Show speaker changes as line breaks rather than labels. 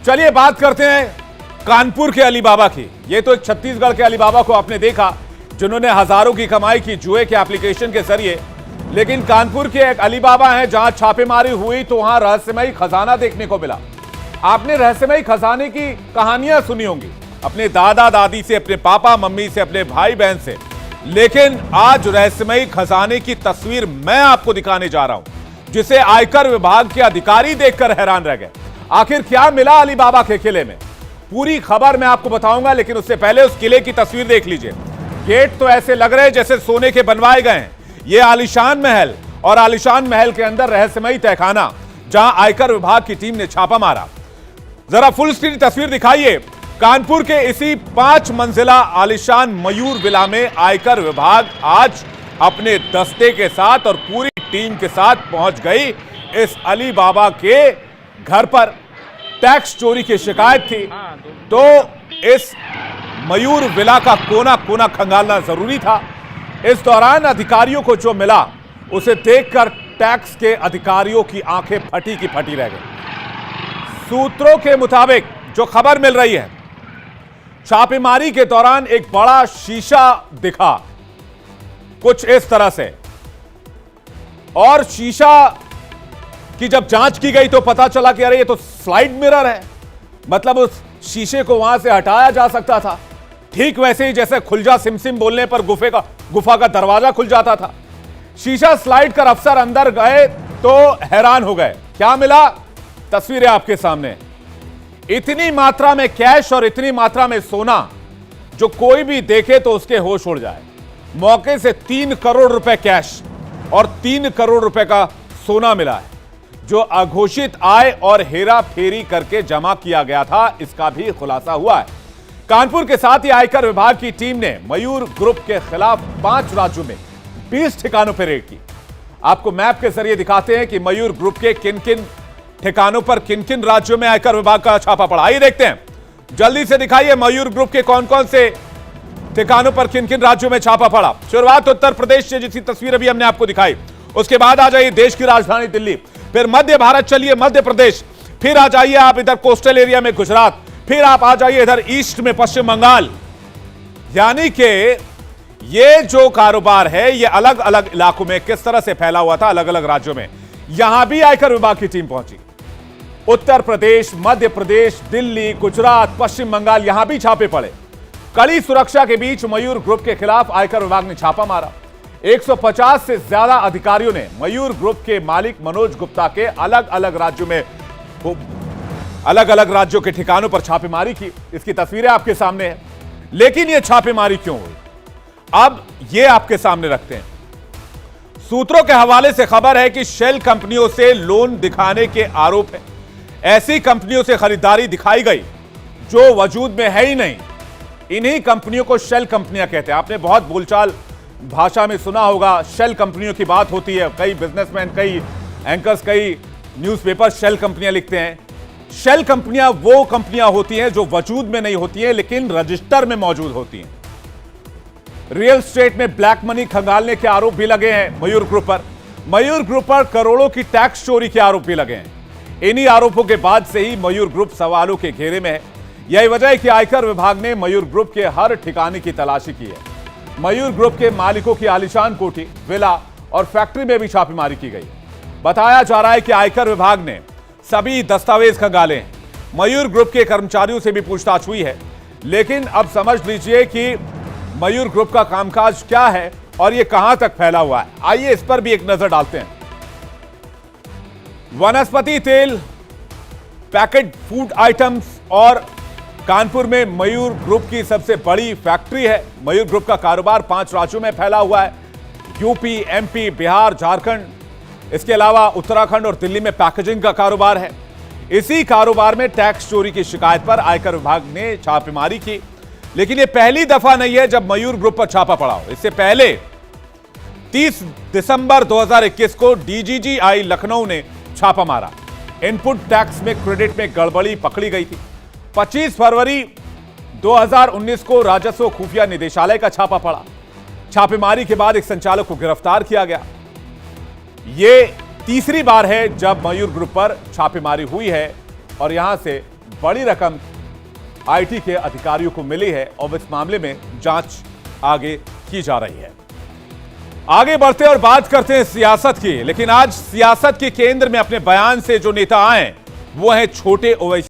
चलिए बात करते हैं कानपुर के अली बाबा की। ये तो छत्तीसगढ़ के अली बाबा को आपने देखा जिन्होंने हजारों की कमाई की जुए के एप्लीकेशन के जरिए, लेकिन कानपुर के एक अली बाबा हैं जहां छापेमारी हुई तो वहां रहस्यमयी खजाना देखने को मिला। आपने रहस्यमयी खजाने की कहानियां सुनी होंगी अपने दादा दादी से, अपने पापा मम्मी से, अपने भाई बहन से, लेकिन आज रहस्यमयी खजाने की तस्वीर मैं आपको दिखाने जा रहा हूं जिसे आयकर विभाग के अधिकारी देखकर हैरान रह गए। आखिर क्या मिला अली बाबा के किले में, पूरी खबर मैं आपको बताऊंगा, लेकिन उससे पहले उस किले की तस्वीर देख लीजिए। गेट तो ऐसे लग रहे हैं जैसे सोने के बनवाए गए हैं। यह आलीशान महल, और आलीशान महल के अंदर रहस्यमयी तहखाना जहां आयकर विभाग की टीम ने छापा मारा। जरा फुल स्क्रीन तस्वीर दिखाइए। कानपुर के इसी 5 मंजिला आलीशान मयूर विला में आयकर विभाग आज अपने दस्ते के साथ और पूरी टीम के साथ पहुंच गई इस अली बाबा के घर पर। टैक्स चोरी की शिकायत थी तो इस मयूर विला का कोना कोना खंगालना जरूरी था। इस दौरान अधिकारियों को जो मिला उसे देखकर टैक्स के अधिकारियों की आंखें फटी की फटी रह गई। सूत्रों के मुताबिक जो खबर मिल रही है, छापेमारी के दौरान एक बड़ा शीशा दिखा कुछ इस तरह से, और शीशा की जब जांच की गई तो पता चला कि अरे ये तो स्लाइड मिरर है, मतलब उस शीशे को वहां से हटाया जा सकता था। ठीक वैसे ही जैसे खुलजा सिमसिम बोलने पर गुफा का दरवाजा खुल जाता था। शीशा स्लाइड कर अफसर अंदर गए तो हैरान हो गए। क्या मिला, तस्वीरें आपके सामने। इतनी मात्रा में कैश और इतनी मात्रा में सोना जो कोई भी देखे तो उसके होश उड़ जाए। मौके से 3 करोड़ रुपए कैश और 3 करोड़ रुपए का सोना मिला है जो अघोषित आय और हेरा फेरी करके जमा किया गया था, इसका भी खुलासा हुआ है। कानपुर के साथ ही आयकर विभाग की टीम ने मयूर ग्रुप के खिलाफ 5 राज्यों में 20 ठिकानों पर रेड की। आपको मैप के जरिए दिखाते हैं कि मयूर ग्रुप के किन किन ठिकानों पर, किन किन राज्यों में आयकर विभाग का छापा पड़ा। आइए देखते हैं, जल्दी से दिखाइए मयूर ग्रुप के कौन कौन से ठिकानों पर किन किन राज्यों में छापा पड़ा। शुरुआत उत्तर प्रदेश से, जिसकी तस्वीर अभी हमने आपको दिखाई। उसके बाद आ जाइए देश की राजधानी दिल्ली, फिर मध्य भारत चलिए मध्य प्रदेश, फिर आ जाइए आप इधर कोस्टल एरिया में गुजरात, फिर आप आ जाइए इधर ईस्ट में पश्चिम बंगाल। यानी कि ये जो कारोबार है ये अलग अलग इलाकों में किस तरह से फैला हुआ था, अलग अलग राज्यों में। यहां भी आयकर विभाग की टीम पहुंची। उत्तर प्रदेश, मध्य प्रदेश, दिल्ली, गुजरात, पश्चिम बंगाल, यहां भी छापे पड़े। कड़ी सुरक्षा के बीच मयूर ग्रुप के खिलाफ आयकर विभाग ने छापा मारा। 150 से ज्यादा अधिकारियों ने मयूर ग्रुप के मालिक मनोज गुप्ता के अलग अलग राज्यों के ठिकानों पर छापेमारी की। इसकी तस्वीरें आपके सामने हैं। लेकिन यह छापेमारी क्यों हुई, अब यह आपके सामने रखते हैं। सूत्रों के हवाले से खबर है कि शेल कंपनियों से लोन दिखाने के आरोप है। ऐसी कंपनियों से खरीदारी दिखाई गई जो वजूद में है ही नहीं। इन्हीं कंपनियों को शेल कंपनियां कहते हैं। आपने बहुत बोलचाल भाषा में सुना होगा, शेल कंपनियों की बात होती है। कई बिजनेसमैन, कई एंकर्स, कई न्यूज़पेपर शेल कंपनियां लिखते हैं। शेल कंपनियां वो कंपनियां होती हैं जो वजूद में नहीं होती हैं लेकिन रजिस्टर में मौजूद होती हैं। रियल एस्टेट में ब्लैक मनी खंगालने के आरोप भी लगे हैं मयूर ग्रुप पर। मयूर ग्रुप पर करोड़ों की टैक्स चोरी के आरोप भी लगे हैं। इन्हीं आरोपों के बाद से ही मयूर ग्रुप सवालों के घेरे में है। यही वजह है कि आयकर विभाग ने मयूर ग्रुप के हर ठिकाने की तलाशी की है। मयूर ग्रुप के मालिकों की आलीशान कोठी, विला और फैक्ट्री में भी छापेमारी की गई। बताया जा रहा है कि आयकर विभाग ने सभी दस्तावेज खंगाले हैं। मयूर ग्रुप के कर्मचारियों से भी पूछताछ हुई है। लेकिन अब समझ लीजिए कि मयूर ग्रुप का कामकाज क्या है और यह कहां तक फैला हुआ है। आइए इस पर भी एक नजर डालते हैं। वनस्पति तेल, पैकेट फूड आइटम्स और कानपुर में मयूर ग्रुप की सबसे बड़ी फैक्ट्री है। मयूर ग्रुप का कारोबार 5 राज्यों में फैला हुआ है, यूपी, एमपी, बिहार, झारखंड। इसके अलावा उत्तराखंड और दिल्ली में पैकेजिंग का कारोबार है। इसी कारोबार में टैक्स चोरी की शिकायत पर आयकर विभाग ने छापेमारी की। लेकिन यह पहली दफा नहीं है जब मयूर ग्रुप पर छापा पड़ा हो। इससे पहले 30 दिसंबर 2021 को डीजीजीआई लखनऊ ने छापा मारा। इनपुट टैक्स में क्रेडिट में गड़बड़ी पकड़ी गई थी। 25 फरवरी 2019 को राजस्व खुफिया निदेशालय का छापा पड़ा। छापेमारी के बाद एक संचालक को गिरफ्तार किया गया। यह तीसरी बार है जब मयूर ग्रुप पर छापेमारी हुई है और यहां से बड़ी रकम आईटी के अधिकारियों को मिली है और इस मामले में जांच आगे की जा रही है। आगे बढ़ते और बात करते हैं सियासत की, लेकिन आज सियासत के केंद्र में अपने बयान से जो नेता आए वो हैं छोटे ओवैसी।